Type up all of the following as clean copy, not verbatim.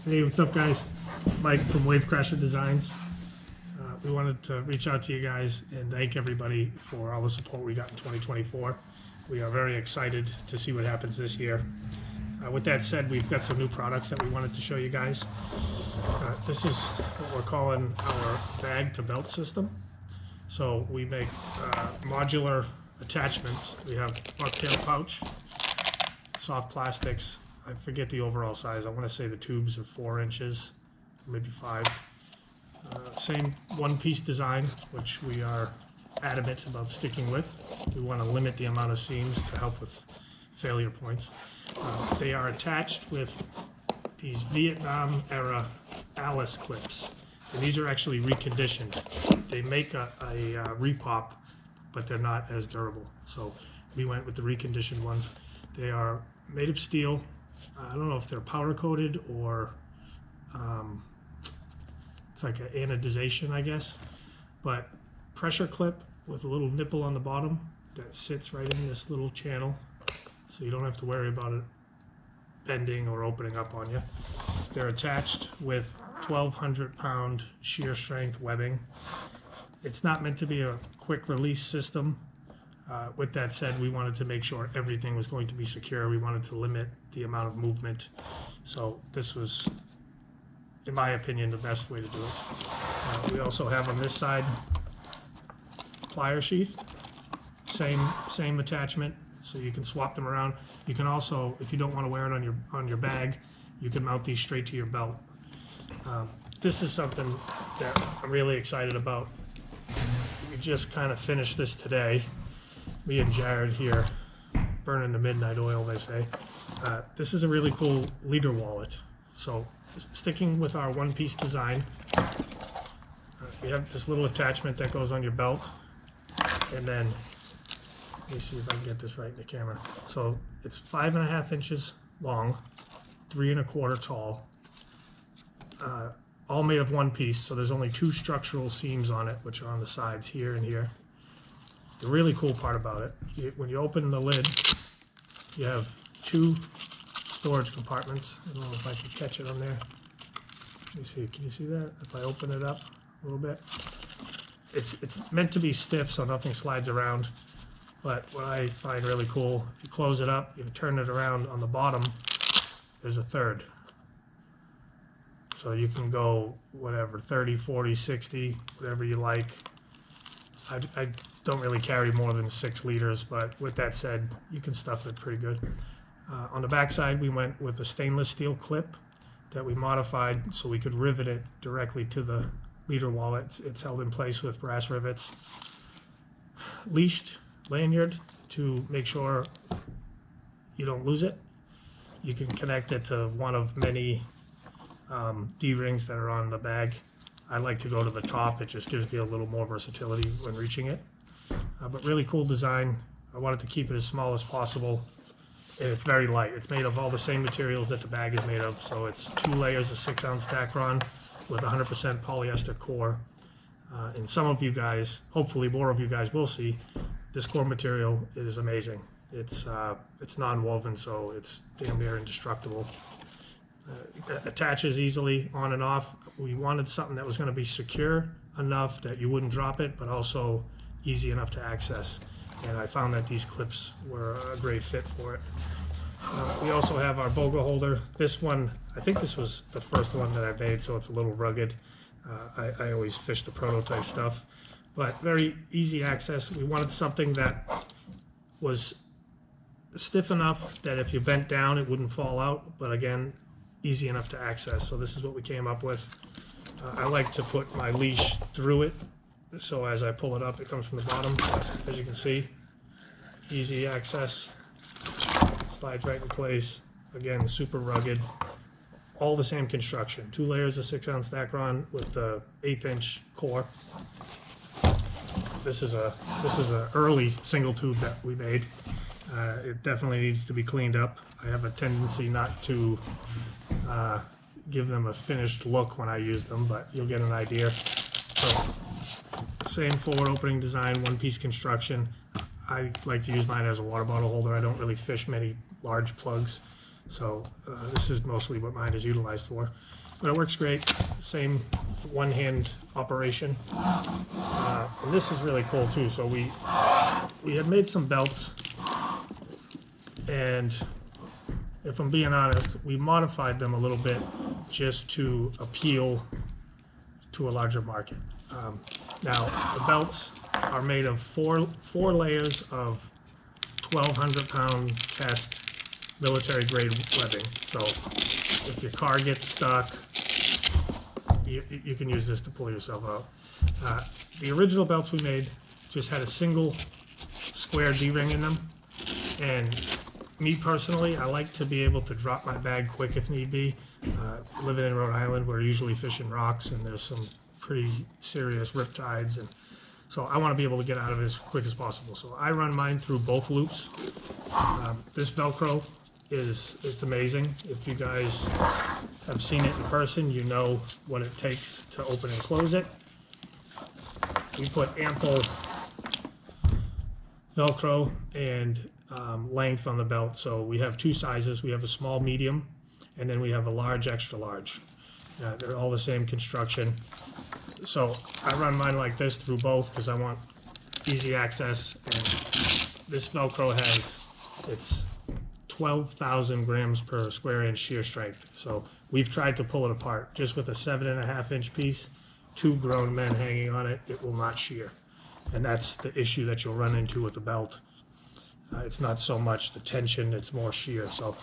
Hey, what's up, guys? Mike from Wavecrasher Designs. We wanted to reach out to you guys and thank everybody for all the support we got in 2024. We are very excited to see what happens this year. With that said, we've got some new products that we wanted to show you guys. This is what we're calling our bag to belt system. So we make modular attachments. We have bucktail pouch, soft plastics. I forget the overall size. I want to say the tubes are 4 inches, maybe 5. Same one-piece design, which we are adamant about sticking with. We want to limit the amount of seams to help with failure points. They are attached with these Vietnam-era Alice clips, and these are actually reconditioned. They make a repop, but they're not as durable. So we went with the reconditioned ones. They are made of steel. I don't know if they're powder coated or it's like an anodization, I guess. But pressure clip with a little nipple on the bottom that sits right in this little channel, so you don't have to worry about it bending or opening up on you. They're attached with 1,200 pound shear strength webbing. It's not meant to be a quick release system. With that said, we wanted to make sure everything was going to be secure. We wanted to limit the amount of movement. So this was, in my opinion, the best way to do it. We also have on this side plier sheath, same attachment, so you can swap them around. You can also, if you don't want to wear it on your bag, you can mount these straight to your belt. This is something that I'm really excited about. We just kind of finished this today. Me and Jared here, burning the midnight oil, they say. This is a really cool leader wallet. So sticking with our one-piece design, we have this little attachment that goes on your belt, and then let me see if I can get this right in the camera. So it's 5.5 inches long, 3 1/4 tall, all made of one piece. So there's only 2 structural seams on it, which are on the sides here and here. The really cool part about it, when you open the lid, you have 2 storage compartments. I don't know if I can catch it on there. Let me see, can you see that? If I open it up a little bit. It's meant to be stiff so nothing slides around, but what I find really cool, if you close it up, you turn it around on the bottom, there's a third. So you can go whatever, 30, 40, 60, whatever you like. I don't really carry more than 6 liters, but with that said, you can stuff it pretty good. On the back side, we went with a stainless steel clip that we modified so we could rivet it directly to the leader wallet. It's held in place with brass rivets. Leashed lanyard to make sure you don't lose it. You can connect it to one of many D-rings that are on the bag. I like to go to the top. It just gives me a little more versatility when reaching it. But really cool design. I wanted to keep it as small as possible. And it's very light. It's made of all the same materials that the bag is made of. So it's 2 layers of 6-ounce Dacron with 100% polyester core. And some of you guys, hopefully more of you guys will see, this core material is amazing. It's non-woven, so it's damn near indestructible. Attaches easily on and off. We wanted something that was going to be secure enough that you wouldn't drop it, but also easy enough to access. And I found that these clips were a great fit for it. We also have our BOGA holder. This one, I think this was the first one that I made, so it's a little rugged. I always fish the prototype stuff, but very easy access. We wanted something that was stiff enough that if you bent down, it wouldn't fall out, but again, easy enough to access. So this is what we came up with. I like to put my leash through it, so as I pull it up, it comes from the bottom. As you can see, easy access, slides right in place. Again, super rugged. All the same construction. 2 layers of 6-ounce Dacron with the 1/8 inch core. This is a early single tube that we made. It definitely needs to be cleaned up. I have a tendency not to give them a finished look when I use them, but you'll get an idea. So, same forward opening design, one-piece construction. I like to use mine as a water bottle holder. I don't really fish many large plugs, So this is mostly what mine is utilized for. But it works great. Same one-hand operation. And this is really cool too. So we had made some belts, and if I'm being honest, we modified them a little bit just to appeal to a larger market. Now, the belts are made of four layers of 1,200-pound test military-grade webbing. So if your car gets stuck, you can use this to pull yourself out. The original belts we made just had a single square D-ring in them, and me personally, I like to be able to drop my bag quick if need be. Living in Rhode Island, we're usually fishing rocks, and there's some pretty serious riptides, and so I want to be able to get out of it as quick as possible. So I run mine through both loops. This Velcro it's amazing. If you guys have seen it in person, you know what it takes to open and close it. We put ample Velcro and length on the belt. So we have two sizes. We have a small, medium, and then we have a large, extra large. They're all the same construction. So I run mine like this through both because I want easy access. And this Velcro it's 12,000 grams per square inch shear strength. So we've tried to pull it apart just with a 7.5-inch piece, 2 grown men hanging on it. It will not shear, and that's the issue that you'll run into with the belt. It's not so much the tension, it's more shear. So,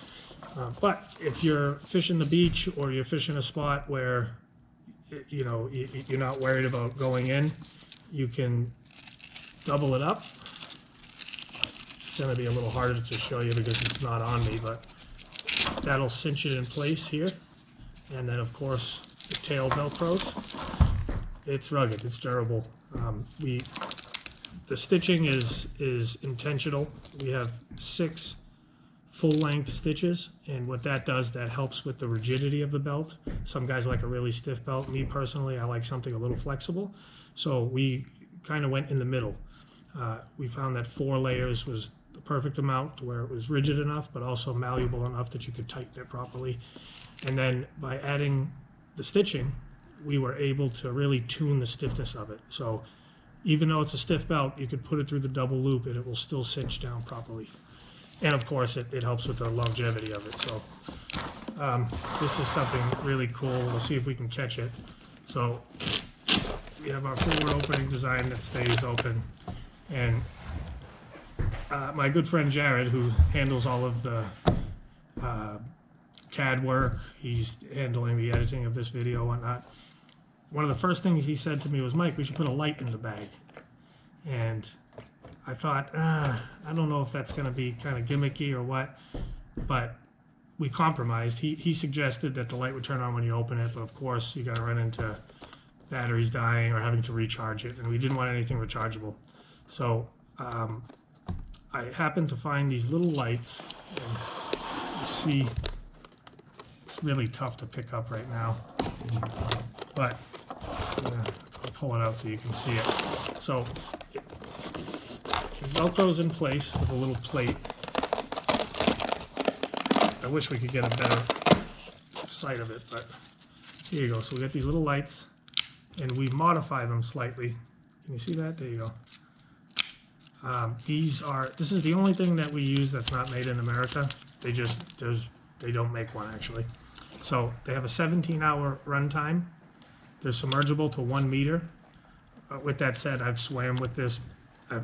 but if you're fishing the beach or you're fishing a spot where you're not worried about going in, you can double it up. It's going to be a little harder to show you because it's not on me, but that'll cinch it in place here. And then, of course, the tail Velcros. It's rugged, it's durable. The stitching is intentional. We have 6 full-length stitches, and what that does, that helps with the rigidity of the belt. Some guys like a really stiff belt. Me personally, I like something a little flexible. So we kind of went in the middle. We found that 4 layers was the perfect amount where it was rigid enough, but also malleable enough that you could tighten it properly. And then by adding the stitching, we were able to really tune the stiffness of it. So even though it's a stiff belt, you could put it through the double loop and it will still cinch down properly. And of course, it helps with the longevity of it. So this is something really cool. We'll see if we can catch it. So we have our forward opening design that stays open. And my good friend Jared, who handles all of the CAD work, he's handling the editing of this video and whatnot. One of the first things he said to me was, "Mike, we should put a light in the bag." And I thought, I don't know if that's going to be kind of gimmicky or what, but we compromised. He suggested that the light would turn on when you open it, but of course you got to run into batteries dying or having to recharge it, and we didn't want anything rechargeable. So I happened to find these little lights, and you see it's really tough to pick up right now, but I'll pull it out so you can see it. So it Velcro's in place with a little plate. I wish we could get a better sight of it, but here you go. So we got these little lights, and we modify them slightly. Can you see that? There you go. This is the only thing that we use that's not made in America. They don't make one actually. So they have a 17-hour run time. They're submergible to 1 meter. With that said, I've swam with this.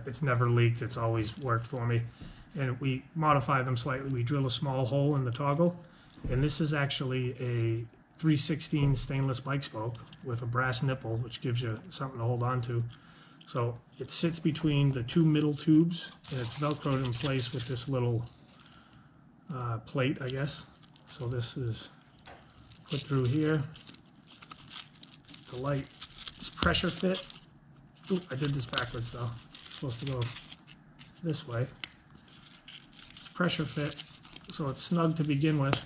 It's never leaked. It's always worked for me. And we modify them slightly. We drill a small hole in the toggle. And this is actually a 3/16 stainless bike spoke with a brass nipple, which gives you something to hold on to. So it sits between the 2 middle tubes, and it's Velcroed in place with this little plate, I guess. So this is put through here. The light is pressure fit. Ooh, I did this backwards though. It's supposed to go this way. It's pressure fit, so it's snug to begin with,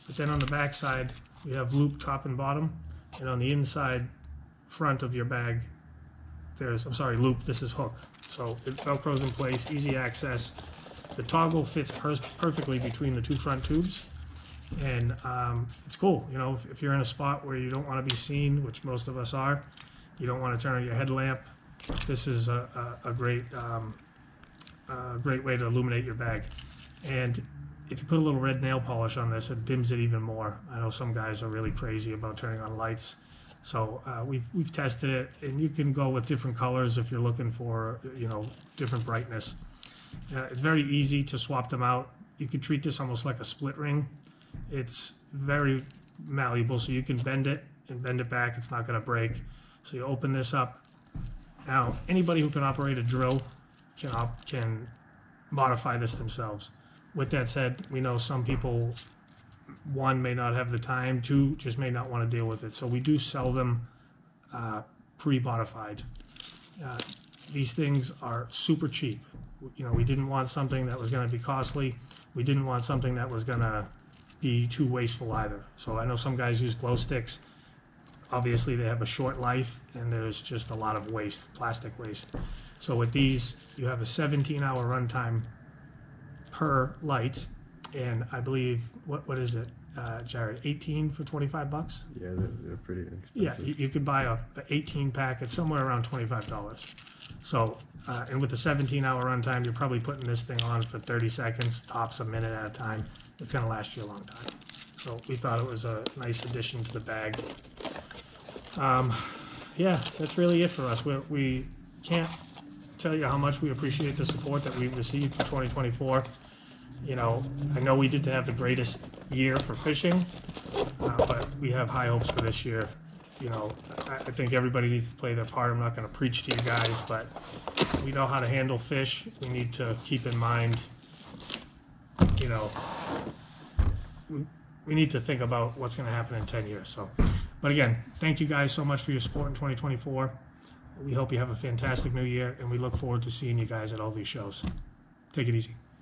but then on the back side we have loop top and bottom, and on the inside front of your bag loop, this is hook. So it Velcro's in place, easy access. The toggle fits perfectly between the 2 front tubes, And it's cool, you know, if you're in a spot where you don't want to be seen, which most of us are, you don't want to turn on your headlamp, this is a great way to illuminate your bag. And if you put a little red nail polish on this, it dims it even more. I know some guys are really crazy about turning on lights. So we've tested it, and you can go with different colors if you're looking for, you know, different brightness. It's very easy to swap them out. You can treat this almost like a split ring. It's very malleable, so you can bend it and bend it back. It's not going to break. So you open this up. Now, anybody who can operate a drill can modify this themselves. With that said, we know some people, one, may not have the time, two, just may not want to deal with it. So we do sell them pre-modified. These things are super cheap. You know, we didn't want something that was going to be costly. We didn't want something that was going to be too wasteful either. So I know some guys use glow sticks. Obviously, they have a short life, and there's just a lot of waste, plastic waste. So with these, you have a 17-hour runtime per light, and I believe, what is it, Jared, 18 for 25 bucks? Yeah, they're pretty expensive. Yeah, you could buy a 18 pack at somewhere around $25. So, and with the 17-hour runtime, you're probably putting this thing on for 30 seconds, tops a minute at a time. It's going to last you a long time. So we thought it was a nice addition to the bag. Yeah, that's really it for us. We can't tell you how much we appreciate the support that we've received for 2024. You know, I know we didn't have the greatest year for fishing, but we have high hopes for this year. You know, I think everybody needs to play their part. I'm not going to preach to you guys, but we know how to handle fish. We need to keep in mind, you know, we need to think about what's going to happen in 10 years. So, but again, thank you guys so much for your support in 2024. We hope you have a fantastic new year, and we look forward to seeing you guys at all these shows. Take it easy.